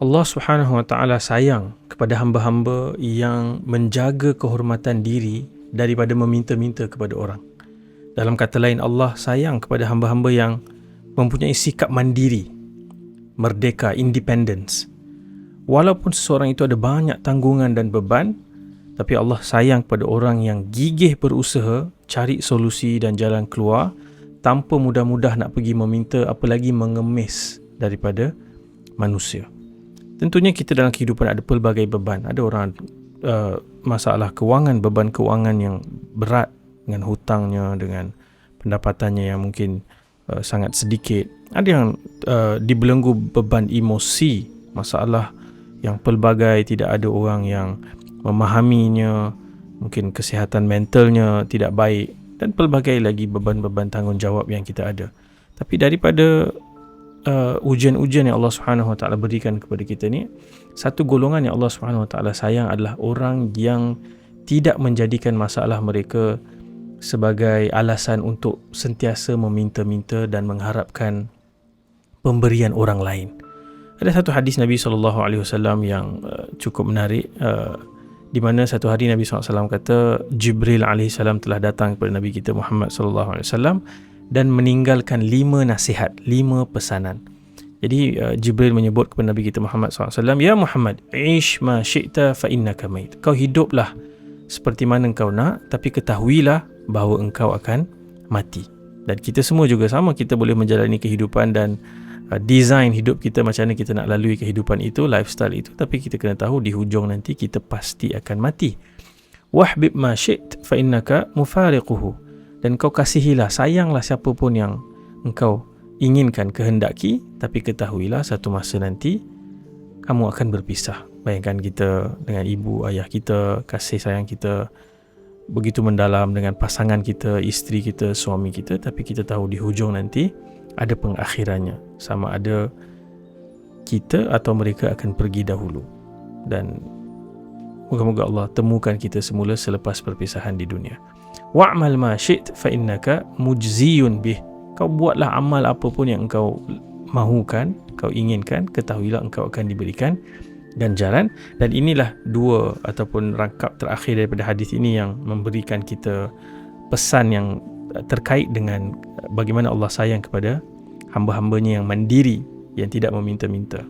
Allah Subhanahu Wa Taala sayang kepada hamba-hamba yang menjaga kehormatan diri daripada meminta-minta kepada orang. Dalam kata lain, Allah sayang kepada hamba-hamba yang mempunyai sikap mandiri, merdeka, independence. Walaupun seseorang itu ada banyak tanggungan dan beban, tapi Allah sayang kepada orang yang gigih berusaha cari solusi dan jalan keluar tanpa mudah-mudah nak pergi meminta, apalagi mengemis daripada manusia. Tentunya kita dalam kehidupan ada pelbagai beban. Ada orang masalah kewangan, beban kewangan yang berat dengan hutangnya, dengan pendapatannya yang mungkin sangat sedikit. Ada yang dibelenggu beban emosi, masalah yang pelbagai, tidak ada orang yang memahaminya, mungkin kesihatan mentalnya tidak baik, dan pelbagai lagi beban-beban tanggungjawab yang kita ada. Tapi daripada ujian-ujian yang Allah Subhanahu Wa Taala berikan kepada kita ni, satu golongan yang Allah Subhanahu Wa Taala sayang adalah orang yang tidak menjadikan masalah mereka sebagai alasan untuk sentiasa meminta-minta dan mengharapkan pemberian orang lain. Ada satu hadis Nabi SAW yang cukup menarik, di mana satu hari Nabi SAW kata Jibril AS telah datang kepada Nabi kita Muhammad SAW dan meninggalkan 5 nasihat, 5 pesanan. Jadi Jibril menyebut kepada Nabi kita Muhammad SAW, Ya Muhammad, ish ma syi'ta fa innaka mait. Kau hiduplah seperti mana engkau nak, tapi ketahuilah bahawa engkau akan mati. Dan kita semua juga sama, kita boleh menjalani kehidupan dan design hidup kita macam mana kita nak lalui kehidupan itu, lifestyle itu, tapi kita kena tahu di hujung nanti kita pasti akan mati. Wahbib ma syi't fa innaka mufariquhu. Dan kau kasihilah, sayanglah siapa pun yang engkau inginkan, kehendaki, tapi ketahuilah satu masa nanti kamu akan berpisah. Bayangkan kita dengan ibu, ayah kita, kasih sayang kita begitu mendalam dengan pasangan kita, isteri kita, suami kita, tapi kita tahu di hujung nanti ada pengakhirannya. Sama ada kita atau mereka akan pergi dahulu. Dan moga-moga Allah temukan kita semula selepas perpisahan di dunia. Wa'mal ma syi't fa innaka mujziyun bih. Kau buatlah amal apa pun yang engkau mahukan, kau inginkan, ketahuilah engkau akan diberikan ganjaran. Dan inilah dua ataupun rangkap terakhir daripada hadis ini yang memberikan kita pesan yang terkait dengan bagaimana Allah sayang kepada hamba-hambanya yang mandiri, yang tidak meminta-minta.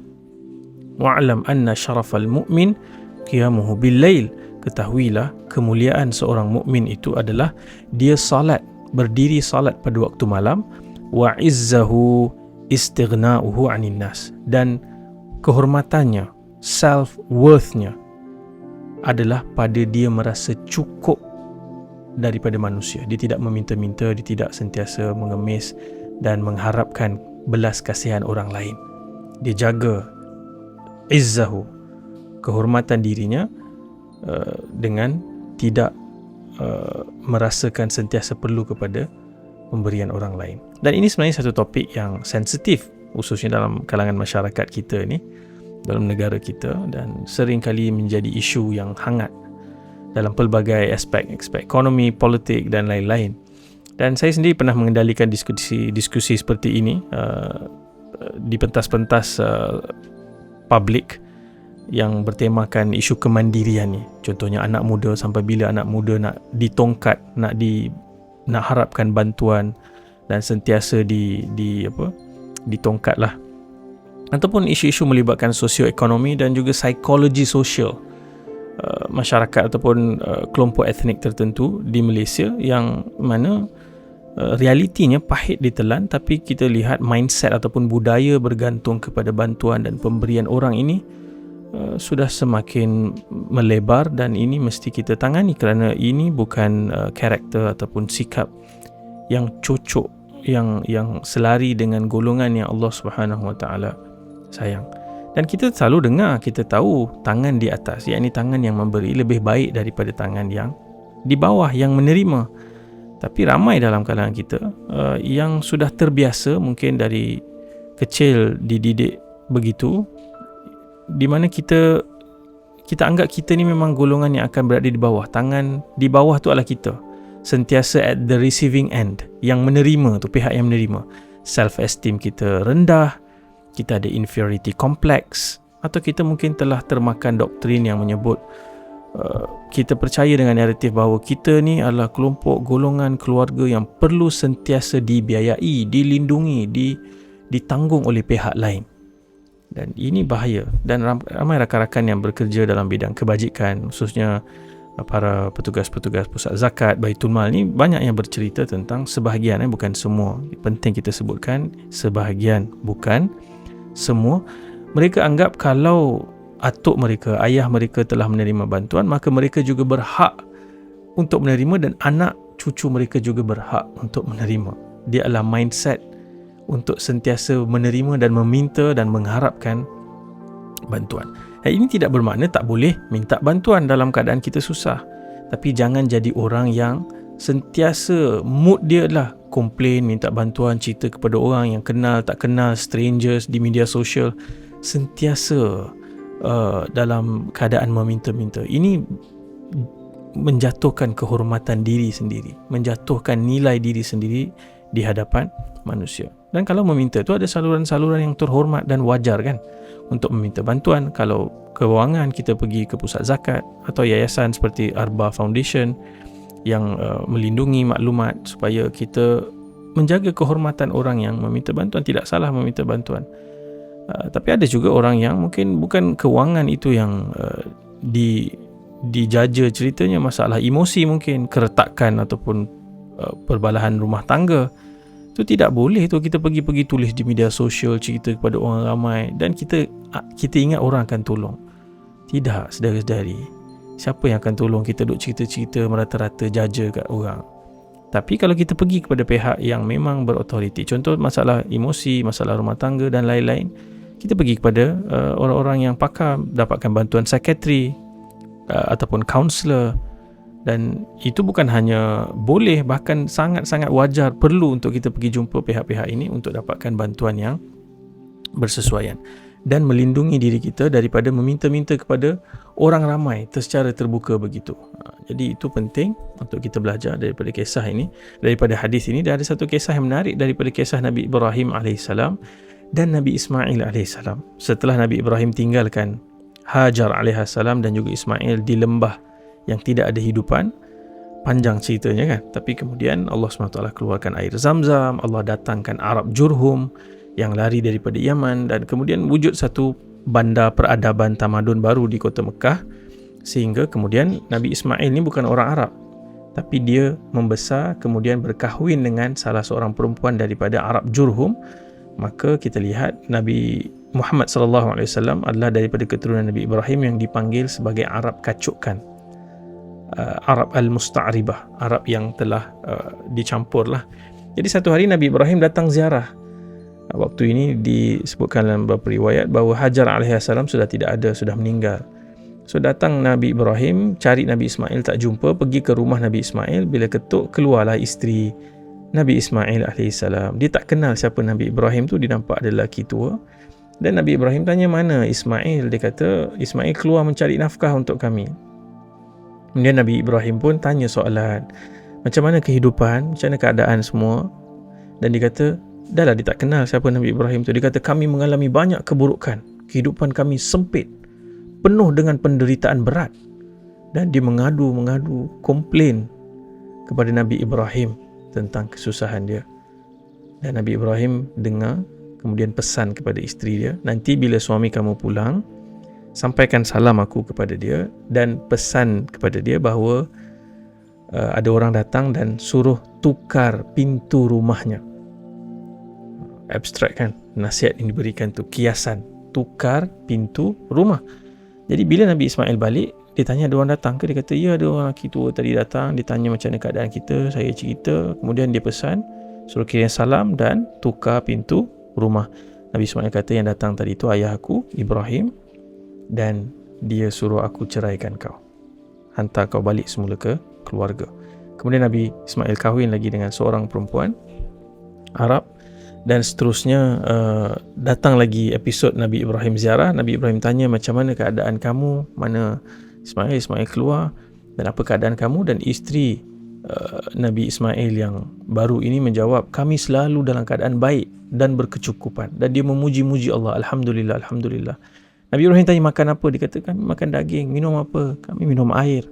Wa'lam anna syarafal mu'min qiyamuhu bil lail. Ketahuilah kemuliaan seorang mukmin itu adalah dia salat, berdiri salat pada waktu malam. Wa izzahu istighna'uhu 'anil nas. Dan kehormatannya, self-worthnya adalah pada dia merasa cukup daripada manusia. Dia tidak meminta-minta, dia tidak sentiasa mengemis dan mengharapkan belas kasihan orang lain. Dia jaga izzahu, kehormatan dirinya, dengan tidak merasakan sentiasa perlu kepada pemberian orang lain. Dan ini sebenarnya satu topik yang sensitif, khususnya dalam kalangan masyarakat kita ni, dalam negara kita, dan sering kali menjadi isu yang hangat dalam pelbagai aspek ekonomi, politik dan lain-lain. Dan saya sendiri pernah mengendalikan diskusi seperti ini di pentas-pentas publik yang bertemakan isu kemandirian ni. Contohnya anak muda, sampai bila anak muda nak ditongkat, nak harapkan bantuan dan sentiasa ditongkatlah. Ataupun isu-isu melibatkan sosioekonomi dan juga psikologi sosial masyarakat ataupun kelompok etnik tertentu di Malaysia, yang mana realitinya pahit ditelan, tapi kita lihat mindset ataupun budaya bergantung kepada bantuan dan pemberian orang ini sudah semakin melebar, dan ini mesti kita tangani kerana ini bukan karakter ataupun sikap yang cocok, yang selari dengan golongan yang Allah Subhanahu Wa Taala sayang. Dan kita selalu dengar, kita tahu tangan di atas, yakni tangan yang memberi lebih baik daripada tangan yang di bawah yang menerima. Tapi ramai dalam kalangan kita yang sudah terbiasa, mungkin dari kecil dididik begitu, di mana kita anggap kita ni memang golongan yang akan berada di bawah. Tangan di bawah tu adalah kita, sentiasa at the receiving end, yang menerima tu, pihak yang menerima. Self esteem kita rendah, kita ada inferiority complex, Atau kita mungkin telah termakan doktrin yang menyebut kita percaya dengan naratif bahawa kita ni adalah kelompok golongan keluarga yang perlu sentiasa dibiayai, dilindungi, ditanggung oleh pihak lain. Dan ini bahaya. Dan ramai rakan-rakan yang bekerja dalam bidang kebajikan, khususnya para petugas-petugas pusat zakat, Baitul Mal ni, banyak yang bercerita tentang sebahagian, bukan semua. Penting kita sebutkan sebahagian, bukan semua. Mereka anggap kalau atuk mereka, ayah mereka telah menerima bantuan, maka mereka juga berhak untuk menerima, dan anak cucu mereka juga berhak untuk menerima. Dia adalah mindset untuk sentiasa menerima dan meminta dan mengharapkan bantuan. Ini tidak bermakna tak boleh minta bantuan dalam keadaan kita susah, tapi jangan jadi orang yang sentiasa mood dia adalah komplain, minta bantuan, cerita kepada orang yang kenal tak kenal, strangers di media sosial, sentiasa dalam keadaan meminta-minta. Ini menjatuhkan kehormatan diri sendiri, menjatuhkan nilai diri sendiri di hadapan manusia. Dan kalau meminta tu ada saluran-saluran yang terhormat dan wajar kan untuk meminta bantuan. Kalau kewangan, kita pergi ke pusat zakat atau yayasan seperti Arba Foundation yang melindungi maklumat supaya kita menjaga kehormatan orang yang meminta bantuan. Tidak salah meminta bantuan. Tapi ada juga orang yang mungkin bukan kewangan itu yang dijaja ceritanya, masalah emosi mungkin, keretakan ataupun perbalahan rumah tangga. Itu tidak boleh tu kita pergi tulis di media sosial, cerita kepada orang ramai, dan kita ingat orang akan tolong. Tidak, saudara-saudari. Siapa yang akan tolong kita duk cerita-cerita merata-rata jaja kat orang? Tapi kalau kita pergi kepada pihak yang memang berautoriti, contoh masalah emosi, masalah rumah tangga dan lain-lain, kita pergi kepada orang-orang yang pakar, dapatkan bantuan psikiatri ataupun kaunselor. Dan itu bukan hanya boleh, bahkan sangat-sangat wajar, perlu untuk kita pergi jumpa pihak-pihak ini untuk dapatkan bantuan yang bersesuaian dan melindungi diri kita daripada meminta-minta kepada orang ramai secara terbuka begitu. Jadi itu penting untuk kita belajar daripada kisah ini, daripada hadis ini. Dan ada satu kisah yang menarik daripada kisah Nabi Ibrahim AS dan Nabi Ismail AS. Setelah Nabi Ibrahim tinggalkan Hajar AS dan juga Ismail di lembah yang tidak ada hidupan, panjang ceritanya kan. Tapi kemudian Allah SWT keluarkan air Zamzam, Allah datangkan Arab Jurhum yang lari daripada Yaman, dan kemudian wujud satu bandar peradaban tamadun baru di kota Mekah. Sehingga kemudian Nabi Ismail ni bukan orang Arab, tapi dia membesar kemudian berkahwin dengan salah seorang perempuan daripada Arab Jurhum. Maka kita lihat Nabi Muhammad SAW adalah daripada keturunan Nabi Ibrahim yang dipanggil sebagai Arab kacukan, Arab al-Musta'ribah, Arab yang telah dicampur lah. Jadi satu hari Nabi Ibrahim datang ziarah. Waktu ini disebutkan dalam beberapa riwayat bahawa Hajar AS sudah tidak ada, sudah meninggal. So datang Nabi Ibrahim, cari Nabi Ismail, tak jumpa. Pergi ke rumah Nabi Ismail, bila ketuk, keluarlah isteri Nabi Ismail AS. Dia tak kenal siapa Nabi Ibrahim tu, dia nampak ada lelaki tua. Dan Nabi Ibrahim tanya, mana Ismail? Dia kata, Ismail keluar mencari nafkah untuk kami. Kemudian Nabi Ibrahim pun tanya soalan, macam mana kehidupan, macam mana keadaan semua? Dan dia kata, dah lah, dia tak kenal siapa Nabi Ibrahim tu. Dia kata, kami mengalami banyak keburukan, kehidupan kami sempit, penuh dengan penderitaan berat. Dan dia mengadu, komplain kepada Nabi Ibrahim tentang kesusahan dia. Dan Nabi Ibrahim dengar, kemudian pesan kepada isteri dia, nanti bila suami kamu pulang, sampaikan salam aku kepada dia, dan pesan kepada dia bahawa ada orang datang dan suruh tukar pintu rumahnya. Abstrak kan, nasihat yang diberikan tu, kiasan, tukar pintu rumah. Jadi bila Nabi Ismail balik, dia tanya ada orang datang ke? Dia kata, ya, ada orang lelaki tua tadi datang. Dia tanya macam mana keadaan kita, saya cerita. Kemudian dia pesan, suruh kirim salam dan tukar pintu rumah. Nabi Ismail kata, yang datang tadi tu ayah aku, Ibrahim, dan dia suruh aku ceraikan kau, hantar kau balik semula ke keluarga. Kemudian Nabi Ismail kahwin lagi dengan seorang perempuan Arab. Dan seterusnya datang lagi episod Nabi Ibrahim ziarah. Nabi Ibrahim tanya, macam mana keadaan kamu? Mana Ismail? Ismail keluar. Dan apa keadaan kamu? Dan isteri Nabi Ismail yang baru ini menjawab, kami selalu dalam keadaan baik dan berkecukupan. Dan dia memuji-muji Allah, Alhamdulillah, Alhamdulillah. Nabi Ibrahim tanya makan apa, dia kata kami makan daging. Minum apa? Kami minum air.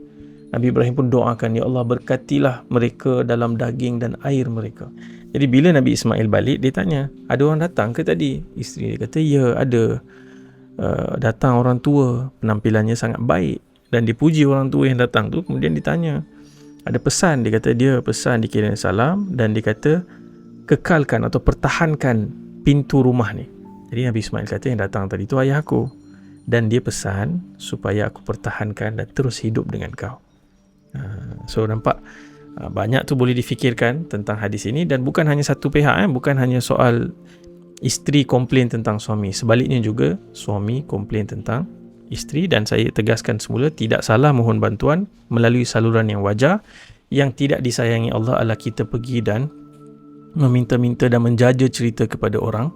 Nabi Ibrahim pun doakan, ya Allah berkatilah mereka dalam daging dan air mereka. Jadi bila Nabi Ismail balik, dia tanya, ada orang datang ke tadi? Isteri dia kata, ya ada. Datang orang tua, penampilannya sangat baik, dan dipuji orang tua yang datang tu. Kemudian ditanya, ada pesan? Dia kata dia pesan dikirim salam, dan dia kata kekalkan atau pertahankan pintu rumah ni. Jadi Nabi Ismail kata yang datang tadi tu ayah aku, dan dia pesan supaya aku pertahankan dan terus hidup dengan kau. So nampak banyak tu boleh difikirkan tentang hadis ini, dan bukan hanya satu pihak, bukan hanya soal isteri komplain tentang suami, sebaliknya juga suami komplain tentang isteri. Dan saya tegaskan semula, tidak salah mohon bantuan melalui saluran yang wajar. Yang tidak disayangi Allah adalah kita pergi dan meminta-minta dan menjaja cerita kepada orang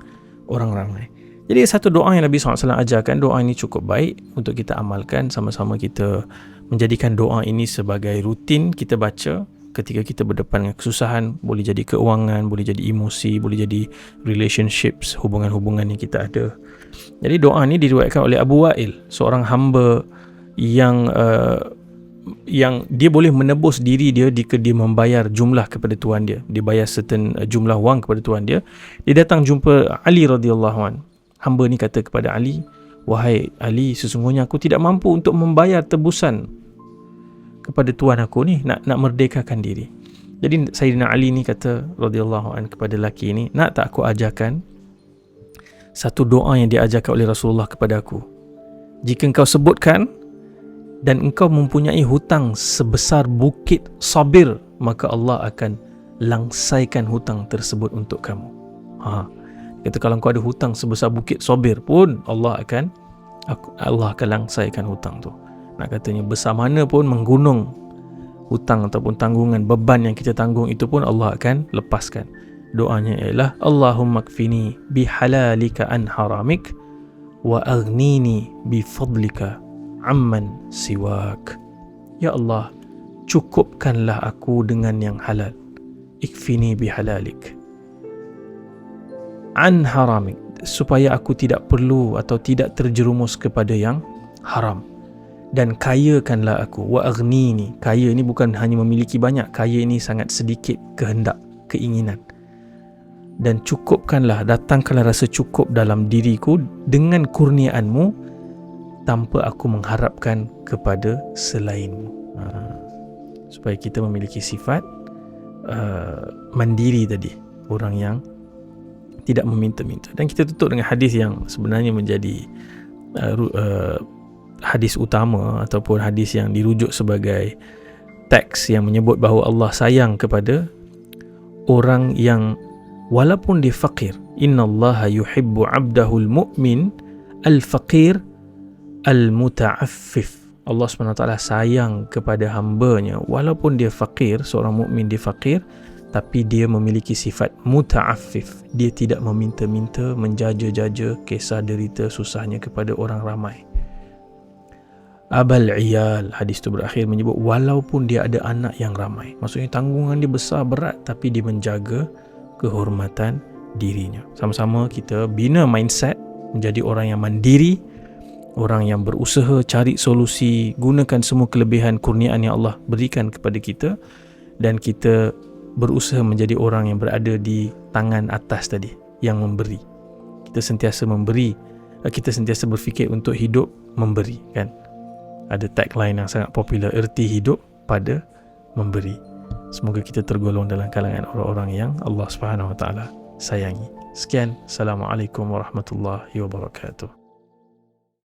ramai. Jadi satu doa yang Nabi SAW ajarkan, doa ini cukup baik untuk kita amalkan. Sama-sama kita menjadikan doa ini sebagai rutin kita baca ketika kita berdepan dengan kesusahan. Boleh jadi keuangan, boleh jadi emosi, boleh jadi relationships, hubungan-hubungan yang kita ada. Jadi doa ini diriwayatkan oleh Abu Wa'il, seorang hamba yang dia boleh menebus diri dia jika dia membayar jumlah kepada tuan dia. Dia bayar certain jumlah wang kepada tuan dia. Dia datang jumpa Ali radhiyallahu anhu. Hamba ni kata kepada Ali, wahai Ali, sesungguhnya aku tidak mampu untuk membayar tebusan kepada tuan aku ni, nak merdekakan diri. Jadi Sayyidina Ali ni kata radhiyallahu anhu kepada lelaki ni, nak tak aku ajarkan satu doa yang diajarkan oleh Rasulullah kepada aku? Jika engkau sebutkan dan engkau mempunyai hutang sebesar bukit Sabir, maka Allah akan langsaikan hutang tersebut untuk kamu. Kata kalau engkau ada hutang sebesar bukit Sabir pun Allah akan langsaikan hutang tu. Nak katanya besar mana pun menggunung hutang ataupun tanggungan, beban yang kita tanggung itu pun Allah akan lepaskan. Doanya ialah Allahumma kfini bihalalika an haramik wa aghnini bifadlika amman siwak. Ya Allah, cukupkanlah aku dengan yang halal. Ikfini bihalalik an haramik, supaya aku tidak perlu atau tidak terjerumus kepada yang haram. Dan kayakanlah aku. Wa aghnini, kaya ini bukan hanya memiliki banyak, kaya ini sangat sedikit kehendak, keinginan. Dan cukupkanlah, datangkanlah rasa cukup dalam diriku dengan kurniaanmu, tanpa aku mengharapkan kepada selainmu. Supaya kita memiliki sifat mandiri tadi, orang yang tidak meminta-minta. Dan kita tutup dengan hadis yang sebenarnya menjadi hadis utama ataupun hadis yang dirujuk sebagai teks yang menyebut bahawa Allah sayang kepada orang yang walaupun dia fakir. Innallaha yuhibbu 'abdahul mu'min al-faqir al-muta'affif. Allah SWT sayang kepada hambanya walaupun dia fakir, seorang mukmin dia fakir, tapi dia memiliki sifat muta'affif. Dia tidak meminta-minta, menjaja-jaja kisah derita susahnya kepada orang ramai. Abal iyal, hadis itu berakhir menyebut walaupun dia ada anak yang ramai. Maksudnya tanggungan dia besar, berat, tapi dia menjaga kehormatan dirinya. Sama-sama kita bina mindset menjadi orang yang mandiri, orang yang berusaha cari solusi, gunakan semua kelebihan kurniaan yang Allah berikan kepada kita, dan kita berusaha menjadi orang yang berada di tangan atas tadi, yang memberi. Kita sentiasa memberi, kita sentiasa berfikir untuk hidup memberi, kan? Ada tagline yang sangat popular, erti hidup pada memberi. Semoga kita tergolong dalam kalangan orang-orang yang Allah SWT sayangi. Sekian, Assalamualaikum warahmatullahi wabarakatuh.